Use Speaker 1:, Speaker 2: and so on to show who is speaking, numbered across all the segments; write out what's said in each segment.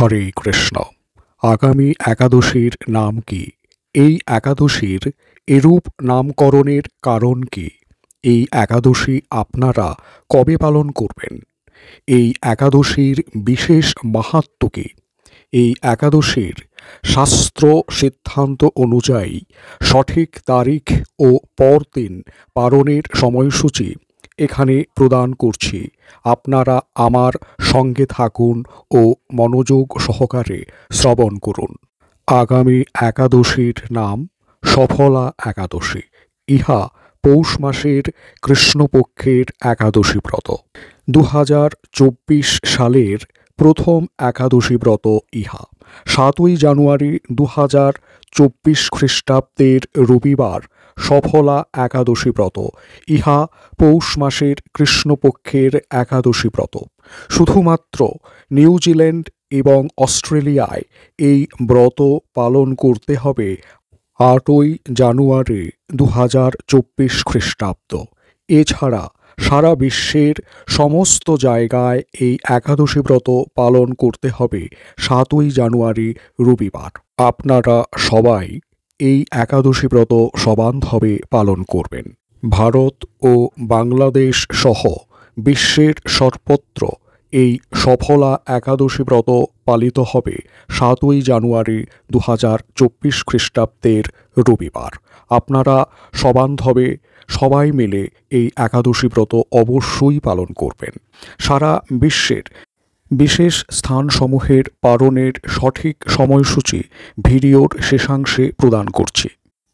Speaker 1: হরে কৃষ্ণ। আগামী একাদশীর নাম কি? এই একাদশীর এরূপ নামকরণের কারণ কি? এই একাদশী আপনারা কবে পালন করবেন? এই একাদশীর বিশেষ মাহাত্ম্য কি? এই একাদশীর শাস্ত্র সিদ্ধান্ত অনুযায়ী সঠিক তারিখ ও পরদিন পালনের সময়সূচি এখানে প্রদান করছি। আপনারা আমার সঙ্গে থাকুন ও মনোযোগ সহকারে শ্রবণ করুন। আগামী একাদশীর নাম সফলা একাদশী। ইহা পৌষ মাসের কৃষ্ণপক্ষের একাদশী ব্রত। 2024 সালের প্রথম একাদশী ব্রত ইহা। 7ই জানুয়ারি 2024 খ্রিস্টাব্দের রবিবার সফলা একাদশী ব্রত। ইহা পৌষ মাসের কৃষ্ণপক্ষের একাদশী ব্রত। শুধুমাত্র নিউজিল্যান্ড এবং অস্ট্রেলিয়ায় এই ব্রত পালন করতে হবে 8ই জানুয়ারি 2024 খ্রিস্টাব্দ। এছাড়া সারা বিশ্বের সমস্ত জায়গায় এই একাদশী ব্রত পালন করতে হবে 7ই জানুয়ারি রবিবার। আপনারা সবাই এই একাদশী ব্রত সবান্ধবে পালন করবেন। ভারত ও বাংলাদেশ সহ বিশ্বের সর্বত্র এই সফলা একাদশী ব্রত পালিত হবে 7ই জানুয়ারি 2024 খ্রিস্টাব্দের রবিবার। আপনারা সবান্ধবে সবাই মিলে এই একাদশী ব্রত অবশ্যই পালন করবেন। সারা বিশ্বের বিশেষ স্থানসমূহের পালনের সঠিক সময়সূচি ভিডিওর শেষাংশে প্রদান করছি।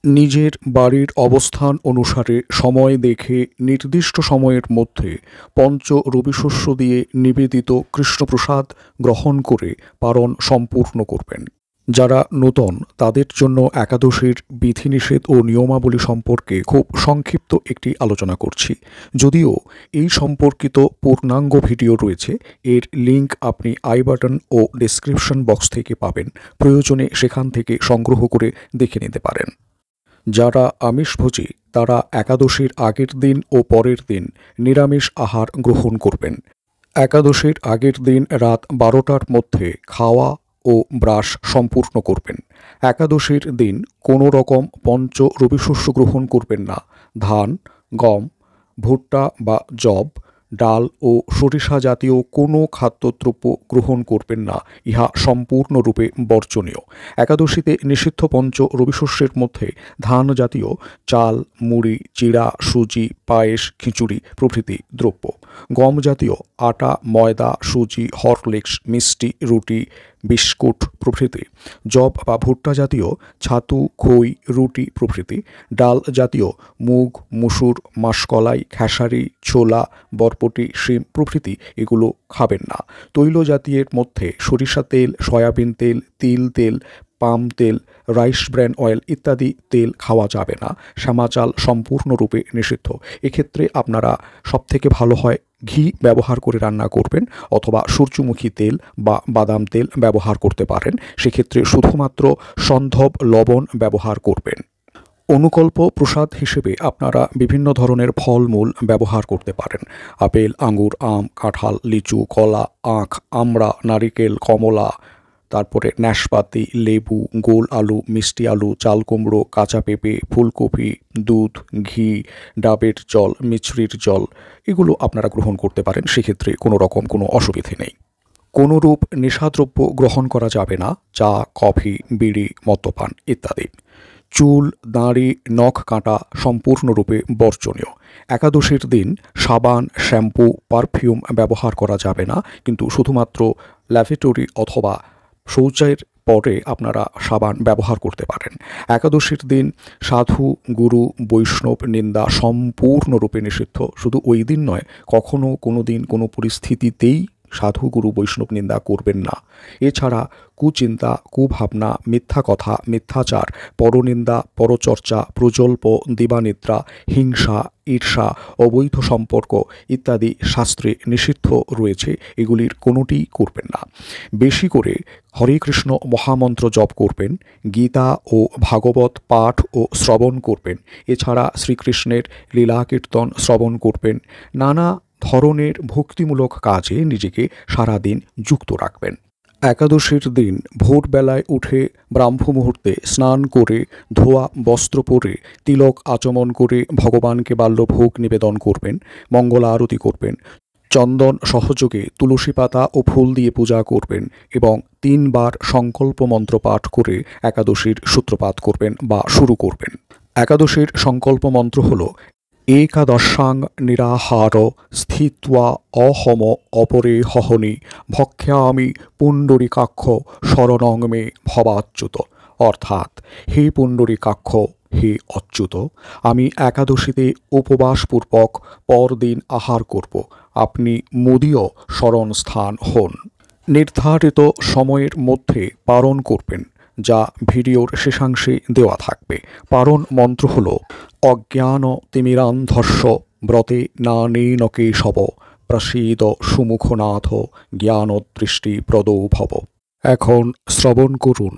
Speaker 1: নিজের বাড়ির অবস্থান অনুসারে সময় দেখে নির্দিষ্ট সময়ের মধ্যে পঞ্চ রবিশস্য দিয়ে নিবেদিত কৃষ্ণপ্রসাদ গ্রহণ করে পালন সম্পূর্ণ করবেন। যারা নূতন তাদের জন্য একাদশীর বিধিনিষেধ ও নিয়মাবলী সম্পর্কে খুব সংক্ষিপ্ত একটি আলোচনা করছি। যদিও এই সম্পর্কিত পূর্ণাঙ্গ ভিডিও রয়েছে, এর লিঙ্ক আপনি আই বাটন ও ডেসক্রিপশন বক্স থেকে পাবেন। প্রয়োজনে সেখান থেকে সংগ্রহ করে দেখে নিতে পারেন। যারা আমিষভোজী তারা একাদশীর আগের দিন ও পরের দিন নিরামিষ আহার গ্রহণ করবেন। একাদশীর আগের দিন রাত 12টার মধ্যে খাওয়া ও ব্রাশ সম্পূর্ণ করবেন। একাদশীর দিন কোনো রকম পঞ্চ রবিশস্য গ্রহণ করবেন না। ধান, গম, ভুট্টা বা যব, ডাল ও সরিষা জাতীয় কোনো খাদ্যদ্রব্য গ্রহণ করবেন না। ইহা সম্পূর্ণরূপে বর্জনীয়। একাদশীতে নিষিদ্ধ পঞ্চ রবিশস্যের মধ্যে ধান জাতীয় চাল, মুড়ি, চিড়া, সুজি, পায়েস, খিচুড়ি প্রভৃতি দ্রব্য, গম জাতীয় আটা, ময়দা, সুজি, হরলিক্স, মিষ্টি, রুটি, বিস্কুট প্রভৃতি, যব বা ভুট্টা জাতীয় ছাতু, খই, রুটি প্রভৃতি, ডাল জাতীয় মুগ, মুসুর, মাসকলাই, খেসারি, ছোলা, বরবটি, শিম প্রভৃতি এগুলো খাবেন না। তৈল জাতীয়ের মধ্যে সরিষা তেল, সয়াবিন তেল, তিল তেল, পাম তেল, রাইস ব্র্যান অয়েল ইত্যাদি তেল খাওয়া যাবে না। শ্যামা চাল সম্পূর্ণরূপে নিষিদ্ধ। এক্ষেত্রে আপনারা সবথেকে ভালো হয় ঘি ব্যবহার করে রান্না করবেন অথবা সূর্যমুখী তেল বা বাদাম তেল ব্যবহার করতে পারেন। সেক্ষেত্রে শুধুমাত্র সন্ধব লবণ ব্যবহার করবেন। অনুকল্প প্রসাদ হিসেবে আপনারা বিভিন্ন ধরনের ফলমূল ব্যবহার করতে পারেন। আপেল, আঙ্গুর, আম, কাঁঠাল, লিচু, কলা, আখ, আমড়া, নারিকেল, কমলা, তারপরে নাশপাতি, লেবু, গোল আলু, মিষ্টি আলু, চাল কুমড়ো, কাঁচা পেঁপে, ফুলকপি, দুধ, ঘি, ডাবের জল, মিছরির জল এগুলো আপনারা গ্রহণ করতে পারেন। সেক্ষেত্রে কোনো রকম কোনো অসুবিধে নেই। কোনোরূপ নেশাদ্রব্য গ্রহণ করা যাবে না। চা, কফি, বিড়ি, মদ্যপান ইত্যাদি। চুল, দাড়ি, নখ কাটা সম্পূর্ণরূপে বর্জনীয়। একাদশীর দিন সাবান, শ্যাম্পু, পারফিউম ব্যবহার করা যাবে না, কিন্তু শুধুমাত্র ল্যাভেটরি অথবা শৌচের পরে আপনারা সাবান ব্যবহার করতে পারেন। একাদশীর দিন সাধু, গুরু, বৈষ্ণব নিন্দা সম্পূর্ণরূপে নিষিদ্ধ। শুধু ওই দিন নয়, কখনো কোনো দিন কোনো পরিস্থিতিতেই সাধু, গুরু, বৈষ্ণব নিন্দা করবেন না। এছাড়া কুচিন্তা, কুভাবনা, মিথ্যা কথা, মিথ্যাচার, পরনিন্দা, পরচর্চা, প্রজল্প, দিবানিদ্রা, হিংসা, ঈর্ষা, অবৈধ সম্পর্ক ইত্যাদি শাস্ত্রে নিষিদ্ধ রয়েছে। এগুলির কোনোটি করবেন না। বেশি করে হরে কৃষ্ণ মহামন্ত্র জপ করবেন, গীতা ও ভাগবত পাঠ ও শ্রবণ করবেন। এছাড়া শ্রীকৃষ্ণের লীলা কীর্তন শ্রবণ করবেন। নানা ধরনের ভক্তিমূলক কাজে নিজেকে সারাদিন যুক্ত রাখবেন। একাদশীর দিন ভোরবেলায় উঠে ব্রাহ্ম মুহূর্তে স্নান করে ধোয়া বস্ত্র পরে তিলক আচমন করে ভগবানকে বাল্যভোগ নিবেদন করবেন, মঙ্গল আরতি করবেন, চন্দন সহযোগে তুলসী পাতা ও ফুল দিয়ে পূজা করবেন এবং 3 বার সংকল্প মন্ত্র পাঠ করে একাদশীর সূত্রপাত করবেন বা শুরু করবেন। একাদশীর সংকল্প মন্ত্র হল একাদশাং নিরাহার স্থিত্বা অহম অপরে হহনি ভক্ষ্যামি পুণ্ডরীকাক্ষ শরণং মে ভবাচ্যুত। অর্থাৎ, হে পুণ্ডরীকাক্ষ, হে অচ্যুত, আমি একাদশীতে উপবাসপূর্বক পরদিন আহার করব, আপনি মোদীয় শরণস্থান হন। নির্ধারিত সময়ের মধ্যে পারণ করবেন, যা ভিডিওর শেষাংশে দেওয়া থাকবে। পারণ মন্ত্র হল অজ্ঞান তিমিরান্ধস্য ব্রতে নানেন কেশব প্রসীদ সুমুখনাথ জ্ঞানদৃষ্টি প্রদৌ ভব। এখন শ্রবণ করুন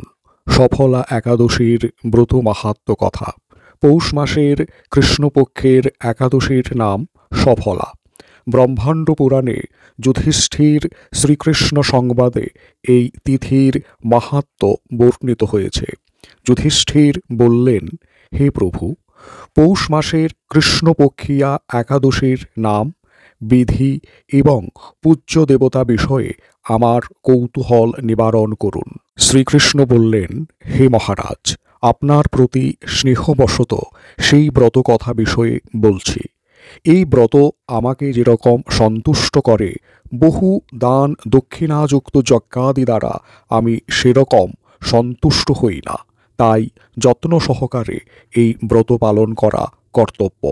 Speaker 1: সফলা একাদশীর ব্রত মাহাত্ম্য কথা। পৌষ মাসের কৃষ্ণপক্ষের একাদশীর নাম সফলা। ব্রহ্মাণ্ড পুরাণে যুধিষ্ঠির শ্রীকৃষ্ণ সংবাদে এই তিথির মাহাত্ম্য বর্ণিত হয়েছে। যুধিষ্ঠির বললেন, হে প্রভু, পৌষ মাসের কৃষ্ণপক্ষিয়া একাদশীর নাম, বিধি এবং পূজ্য দেবতা বিষয়ে আমার কৌতূহল নিবারণ করুন। শ্রীকৃষ্ণ বললেন, হে মহারাজ, আপনার প্রতি স্নেহবশত সেই ব্রত কথা বিষয়ে বলছি। এই ব্রত আমাকে যেরকম সন্তুষ্ট করে, বহু দান দক্ষিণাযুক্ত যজ্ঞাদি দ্বারা আমি সেরকম সন্তুষ্ট হই না। তাই যত্ন সহকারে এই ব্রত পালন করা কর্তব্য।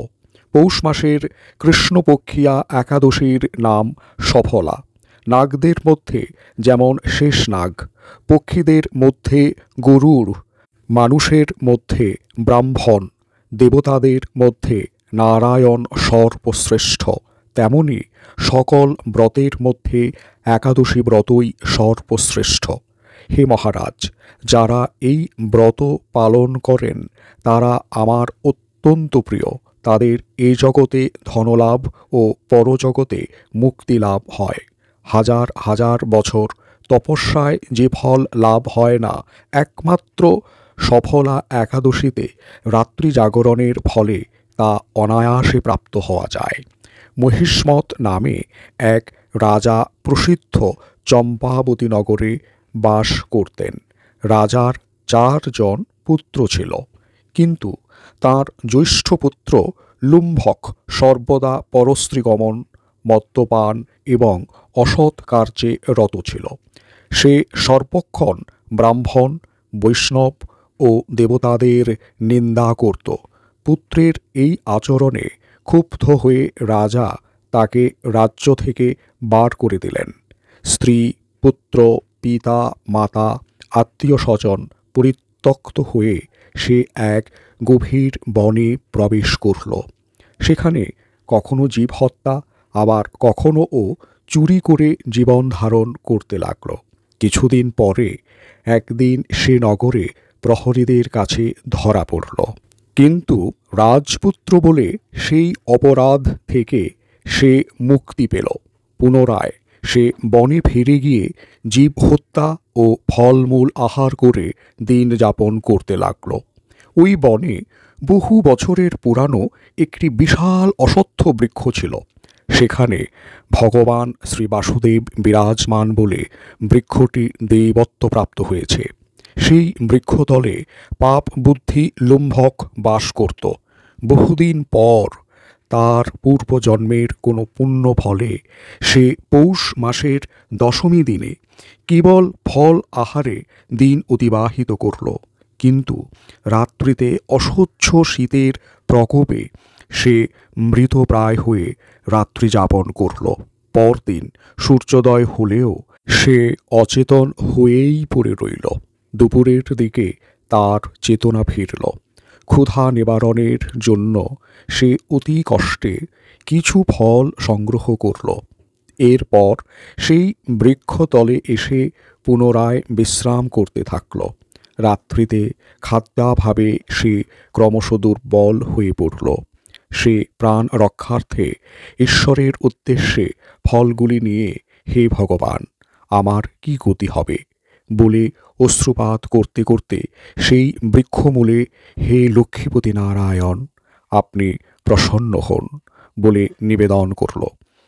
Speaker 1: পৌষ মাসের কৃষ্ণপক্ষিয়া একাদশীর নাম সফলা। নাগদের মধ্যে যেমন শেষ নাগ, পক্ষীদের মধ্যে গরুড়, মানুষের মধ্যে ব্রাহ্মণ, দেবতাদের মধ্যে নারায়ণ সর্বশ্রেষ্ঠ, তেমনি সকল ব্রতের মধ্যে একাদশী ব্রতই সর্বশ্রেষ্ঠ। হে মহারাজ, যারা এই ব্রত পালন করেন তারা আমার অত্যন্ত প্রিয়। তাদের এই জগতে ধনলাভ ও পরজগতে মুক্তি লাভ হয়। হাজার হাজার বছর তপস্যায় যে ফল লাভ হয় না, একমাত্র সফলা একাদশীতে রাত্রি জাগরণের ফলে তা অনায়াসে প্রাপ্ত হওয়া যায়। মহিষ্মত নামে এক রাজা প্রসিদ্ধ চম্পাবতী নগরে বাস করতেন। রাজার 4 জন পুত্র ছিল, কিন্তু তার জ্যৈষ্ঠ পুত্র লুম্ভক সর্বদা পরস্ত্রীগমন, মদ্যপান এবং অসৎ কার্যে রত ছিল। সে সর্বক্ষণ ব্রাহ্মণ, বৈষ্ণব ও দেবতাদের নিন্দা করত। পুত্রের এই আচরণে ক্ষুব্ধ হয়ে রাজা তাকে রাজ্য থেকে বার করে দিলেন। স্ত্রী, পুত্র, পিতা, মাতা, আত্মীয় স্বজন পরিত্যক্ত হয়ে সে এক গভীর বনে প্রবেশ করল। সেখানে কখনো জীব হত্যা, আবার কখনো ও চুরি করে জীবন ধারণ করতে লাগল। কিছুদিন পরে একদিন সে নগরে প্রহরীদের কাছে ধরা পড়ল, কিন্তু রাজপুত্র বলে সেই অপরাধ থেকে সে মুক্তি পেল। পুনরায় সে বনে ফিরে গিয়ে জীব হত্যা ও ফলমূল আহার করে দিন যাপন করতে লাগল। ওই বনে বহু বছরের পুরানো একটি বিশাল অশ্বত্থ বৃক্ষ ছিল। সেখানে ভগবান শ্রী বাসুদেব বিরাজমান বলে বৃক্ষটি দেবত্বপ্রাপ্ত হয়েছে। সেই বৃক্ষতলে পাপ বুদ্ধি লুম্ভক বাস করত। বহুদিন পর তার পূর্বজন্মের কোনো পুণ্য ফলে সে পৌষ মাসের দশমী দিনে কেবল ফল আহারে দিন অতিবাহিত করল। কিন্তু রাত্রিতে অসহ্য শীতের প্রকোপে সে মৃতপ্রায় হয়ে রাত্রি যাপন করল। পরদিন সূর্যোদয় হলেও সে অচেতন হয়েই পড়ে রইল। দুপুরের দিকে তার চেতনা ফিরল। ক্ষুধা নিবারণের জন্য সে অতি কষ্টে কিছু ফল সংগ্রহ করল। এরপর সেই বৃক্ষতলে এসে পুনরায় বিশ্রাম করতে থাকল। রাত্রিতে খাদ্যাভাবে সে ক্রমশ দুর্বল হয়ে পড়ল। সে প্রাণ রক্ষার্থে ঈশ্বরের উদ্দেশ্যে ফলগুলি নিয়ে, হে ভগবান, আমার কি গতি হবে বলে অশ্রুপাত করতে করতে সেই বৃক্ষমূলে হে লক্ষ্মীপতি নারায়ণ আপনি প্রসন্ন হন বলে নিবেদন করল।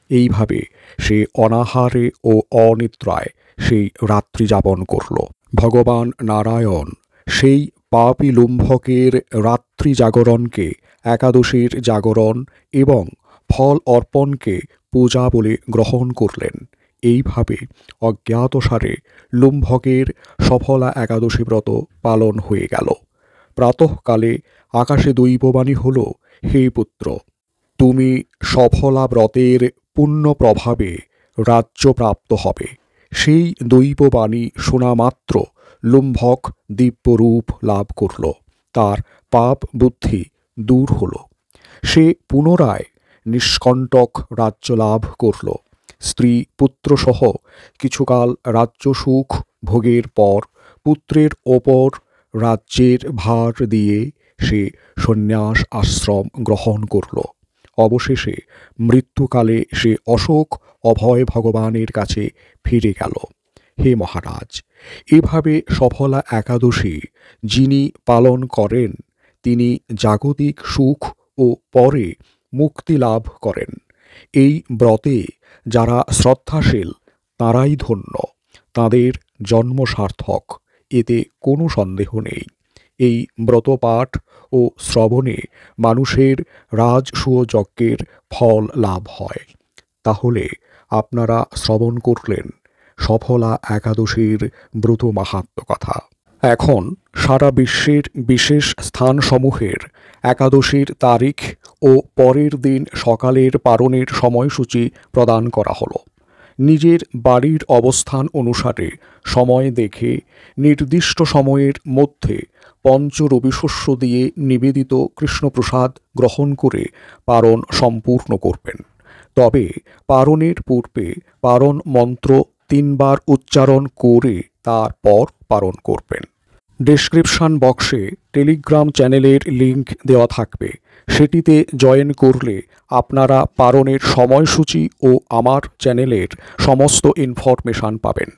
Speaker 1: এইভাবে সে অনাহারে ও অনিদ্রায় সেই রাত্রি যাপন করল। ভগবান নারায়ণ সেই পাপী লুম্ভকের রাত্রি জাগরণকে একাদশীর জাগরণ এবং ফল অর্পণকে পূজা বলে গ্রহণ করলেন। এইভাবে অজ্ঞাতসারে লুম্ভকের সফলা একাদশী ব্রত পালন হয়ে গেল। প্রাতঃকালে আকাশে দৈববাণী হল, হে পুত্র, তুমি সফলা ব্রতের পুণ্য প্রভাবে রাজ্যপ্রাপ্ত হবে। সেই দৈববাণী শোনা মাত্র লুম্ভক দিব্যরূপ লাভ করল। তার পাপ বুদ্ধি দূর হল। সে পুনরায় নিষ্কণ্টক রাজ্য লাভ করল। স্ত্রী পুত্রসহ কিছুকাল রাজ্য সুখ ভোগের পর পুত্রের ওপর রাজ্যের ভার দিয়ে সে সন্ন্যাস আশ্রম গ্রহণ করল। অবশেষে মৃত্যুকালে সে অশোক অভয় ভগবানের কাছে ফিরে গেল। হে মহারাজ, এভাবে সফলা একাদশী যিনি পালন করেন তিনি জাগতিক সুখ ও পরে মুক্তি লাভ করেন। এই ব্রতে যারা শ্রদ্ধাশীল তাঁরাই ধন্য, তাঁদের জন্ম সার্থক, এতে কোনো সন্দেহ নেই। এই ব্রতপাঠ ও শ্রবণে মানুষের রাজসূয় যজ্ঞের ফল লাভ হয়। তাহলে আপনারা শ্রবণ করলেন সফলা একাদশীর ব্রত মাহাত্ম্য কথা। এখন সারা বিশ্বের বিশেষ স্থানসমূহের একাদশীর তারিখ ও পরের দিন সকালের পারণের সময়সূচি প্রদান করা হলো। নিজের বাড়ির অবস্থান অনুসারে সময় দেখে নির্দিষ্ট সময়ের মধ্যে পঞ্চরবিশস্য দিয়ে নিবেদিত কৃষ্ণপ্রসাদ গ্রহণ করে পারণ সম্পূর্ণ করবেন। তবে পারণের পূর্বে পারণ মন্ত্র 3 বার উচ্চারণ করে তারপর পারণ করবেন। ডেসক্রিপশন বক্সে টেলিগ্রাম চ্যানেলের লিংক দেওয়া থাকবে, সেটিতে জয়েন করলে আপনারা পারণের সময়সূচি ও আমার চ্যানেলের সমস্ত ইনফরমেশান পাবেন।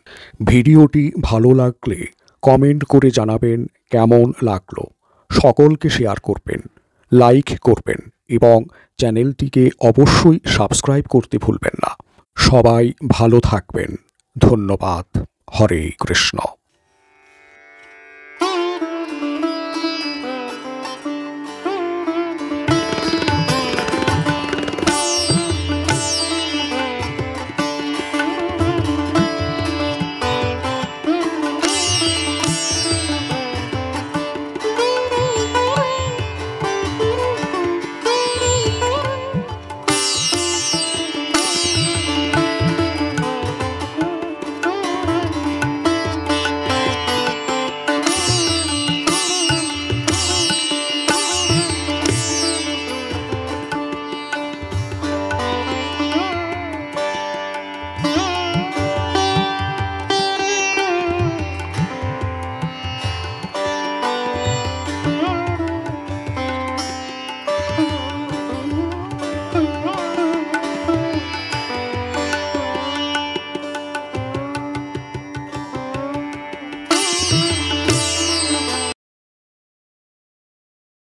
Speaker 1: ভিডিওটি ভালো লাগলে কমেন্ট করে জানাবেন কেমন লাগলো। সকলকে শেয়ার করবেন, লাইক করবেন এবং চ্যানেলটিকে অবশ্যই সাবস্ক্রাইব করতে ভুলবেন না। সবাই ভালো থাকবেন। ধন্যবাদ। হরে কৃষ্ণ।